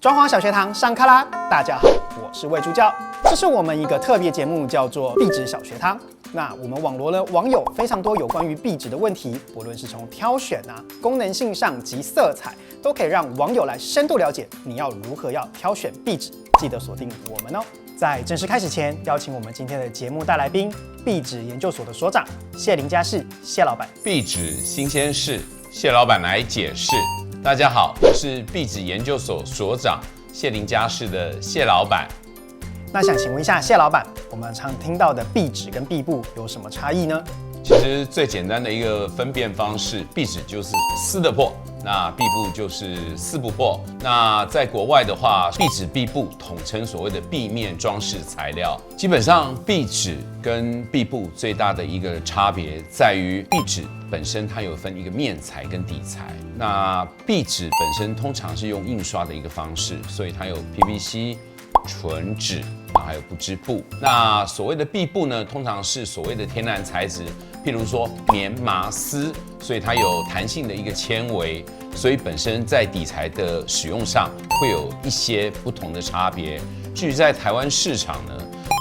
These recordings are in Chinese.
装潢小学堂上课啦！大家好，我是魏助教，这是我们一个特别节目，叫做壁纸小学堂。那我们网罗了网友非常多有关于壁纸的问题，不论是从挑选功能性上及色彩，都可以让网友来深度了解你要如何挑选壁纸。记得锁定我们哦！在正式开始前，邀请我们今天的节目大来宾，壁纸研究所的所长谢林家士谢老板。壁纸新鲜事，谢老板来解释。大家好，我是壁纸研究所所长谢林家士的谢老板。那想请问一下谢老板，我们常听到的壁纸跟壁布有什么差异呢？其实最简单的一个分辨方式，壁纸就是撕得破，那壁布就是撕不破。那在国外的话，壁纸、壁布统称所谓的壁面装饰材料。基本上，壁纸跟壁布最大的一个差别在于，壁纸本身它有分一个面材跟底材。那壁纸本身通常是用印刷的一个方式，所以它有 PVC、纯纸，还有不织布。那所谓的壁布呢，通常是所谓的天然材质，譬如说棉麻丝，所以它有弹性的一个纤维，所以本身在底材的使用上会有一些不同的差别。至于在台湾市场呢，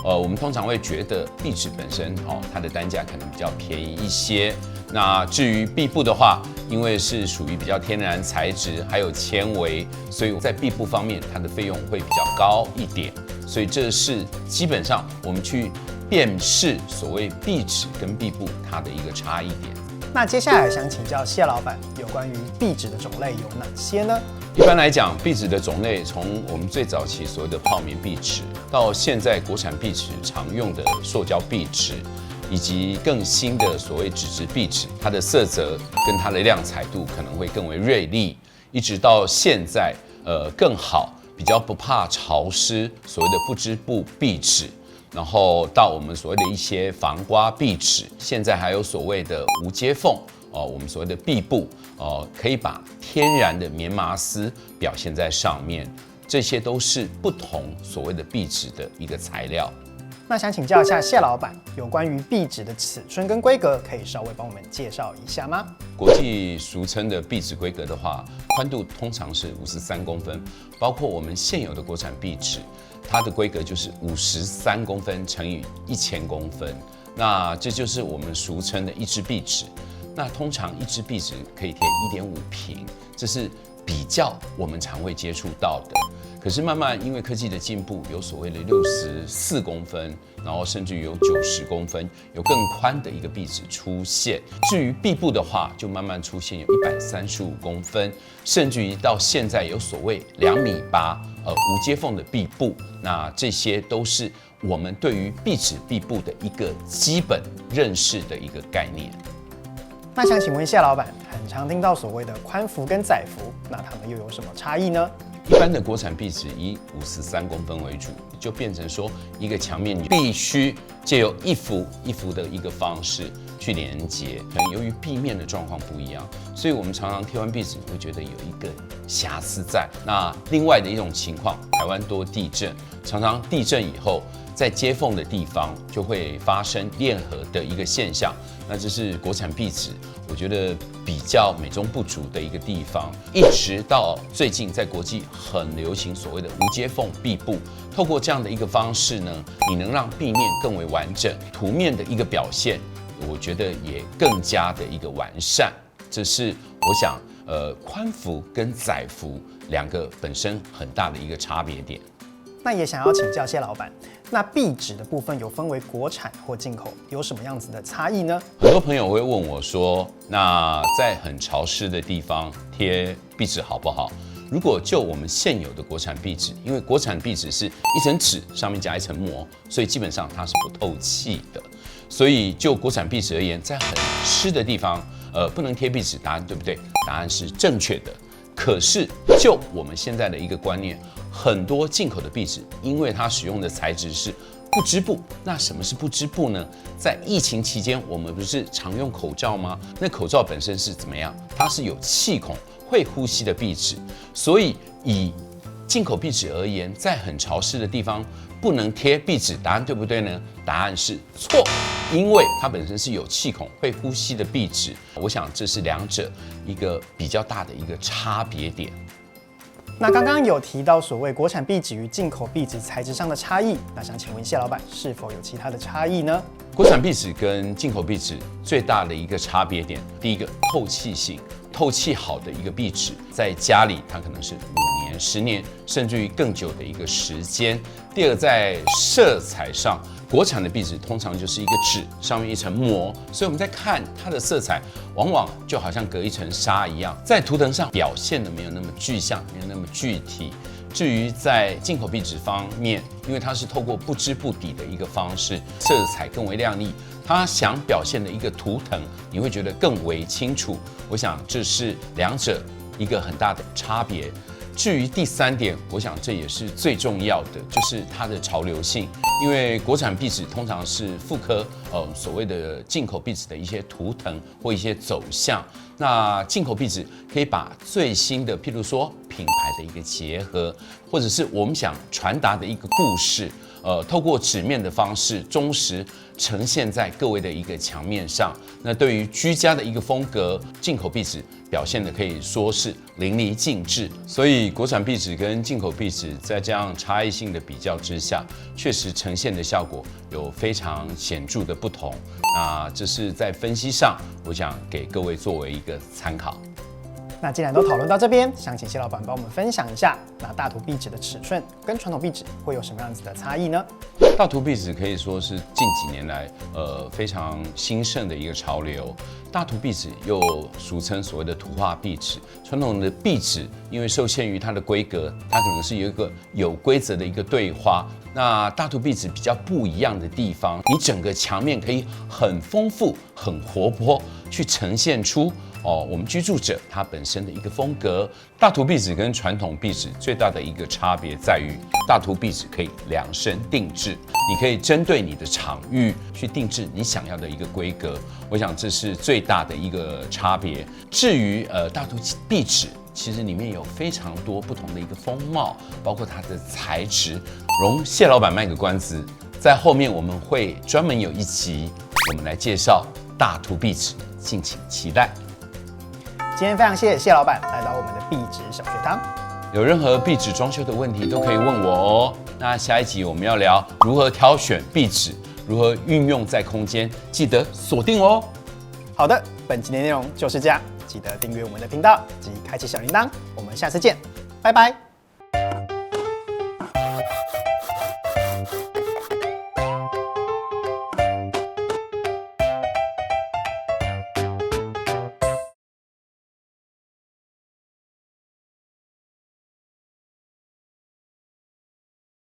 我们通常会觉得壁纸本身它的单价可能比较便宜一些。那至于壁布的话，因为是属于比较天然材质，还有纤维，所以在壁布方面它的费用会比较高一点。所以这是基本上我们去辨识所谓壁纸跟壁布它的一个差异点。那接下来想请教谢老板，有关于壁纸的种类有哪些呢？一般来讲，壁纸的种类从我们最早期所谓的泡棉壁纸，到现在国产壁纸常用的塑胶壁纸，以及更新的所谓纸质壁纸，它的色泽跟它的亮彩度可能会更为锐利，一直到现在更好，比较不怕潮湿，所谓的不织布壁纸。然后到我们所谓的一些防刮壁纸，现在还有所谓的无接缝我们所谓的壁布可以把天然的棉麻丝表现在上面，这些都是不同所谓的壁纸的一个材料。那想请教一下谢老板，有关于壁纸的尺寸跟规格，可以稍微帮我们介绍一下吗？国际俗称的壁纸规格的话，宽度通常是53公分，包括我们现有的国产壁纸，它的规格就是53公分乘以1000公分。那这就是我们俗称的一支壁纸。那通常一支壁纸可以贴1.5平，这是比较我们常会接触到的。可是慢慢因为科技的进步，有所谓的64公分，然后甚至于有90公分，有更宽的一个壁纸出现。至于壁布的话，就慢慢出现有135公分，甚至于到现在有所谓2.8米无接缝的壁布。那这些都是我们对于壁纸、壁布的一个基本认识的一个概念。那想请问谢老板，很常听到所谓的宽幅跟窄幅，那它们又有什么差异呢？一般的国产壁纸以53公分为主，就变成说一个墙面你必须借由一幅一幅的一个方式去连接。可能由于壁面的状况不一样，所以我们常常贴完壁纸会觉得有一个瑕疵在。那另外的一种情况，台湾多地震，常常地震以后，在接缝的地方就会发生裂合的一个现象。那这是国产壁纸我觉得比较美中不足的一个地方，一直到最近在国际很流行所谓的无接缝壁布。透过这样的一个方式呢，你能让壁面更为完整，图面的一个表现，我觉得也更加的一个完善。这是我想宽幅跟窄幅两个本身很大的一个差别点。那也想要请教谢老板，那壁纸的部分有分为国产或进口，有什么样子的差异呢？很多朋友会问我说，那在很潮湿的地方贴壁纸好不好？如果就我们现有的国产壁纸，因为国产壁纸是一层纸上面加一层膜，所以基本上它是不透气的。所以就国产壁纸而言，在很湿的地方，不能贴壁纸，答案对不对？答案是正确的。可是就我们现在的一个观念，很多进口的壁纸，因为它使用的材质是不织布。那什么是不织布呢？在疫情期间，我们不是常用口罩吗？那口罩本身是怎么样？它是有气孔、会呼吸的壁纸。所以以进口壁纸而言，在很潮湿的地方不能贴壁纸，答案对不对呢？答案是错，因为它本身是有气孔、会呼吸的壁纸。我想这是两者一个比较大的一个差别点。那刚刚有提到所谓国产壁纸与进口壁纸材质上的差异，那想请问谢老板是否有其他的差异呢？国产壁纸跟进口壁纸最大的一个差别点，第一个透气性，透气好的一个壁纸，在家里它可能是5年、10年，甚至于更久的一个时间。第二个，在色彩上，国产的壁纸通常就是一个纸上面一层膜，所以我们在看它的色彩，往往就好像隔一层纱一样，在图腾上表现的没有那么具象，没有那么具体。至于在进口壁纸方面，因为它是透过不织不底的一个方式，色彩更为亮丽，它想表现的一个图腾，你会觉得更为清楚。我想这是两者一个很大的差别。至于第3点，我想这也是最重要的，就是它的潮流性。因为国产壁纸通常是复刻所谓的进口壁纸的一些图腾或一些走向，那进口壁纸可以把最新的，譬如说品牌的一个结合，或者是我们想传达的一个故事，透过纸面的方式忠实呈现在各位的一个墙面上。那对于居家的一个风格，进口壁纸表现的可以说是淋漓尽致。所以国产壁纸跟进口壁纸在这样差异性的比较之下，确实呈现的效果有非常显著的不同。那这是在分析上，我想给各位作为一个参考。那既然都讨论到这边，想请谢老板帮我们分享一下，那大图壁纸的尺寸跟传统壁纸会有什么样子的差异呢？大图壁纸可以说是近几年来非常兴盛的一个潮流。大图壁纸又俗称所谓的图画壁纸。传统的壁纸因为受限于它的规格，它可能是有一个有规则的一个对花。那大图壁纸比较不一样的地方，你整个墙面可以很丰富、很活泼，去呈现出我们居住者他本身的一个风格。大图壁纸跟传统壁纸最大的一个差别在于，大图壁纸可以量身定制，你可以针对你的场域去定制你想要的一个规格。我想这是最大的一个差别。至于大图壁纸，其实里面有非常多不同的一个风貌，包括它的材质。容谢老板卖个关子，在后面我们会专门有一集，我们来介绍大图壁纸，敬请期待。今天非常谢谢谢老板来到我们的壁纸小学堂。有任何壁纸装修的问题都可以问我哦。那下一集我们要聊如何挑选壁纸，如何运用在空间，记得锁定哦。好的，本集的内容就是这样，记得订阅我们的频道及开启小铃铛。我们下次见，拜拜。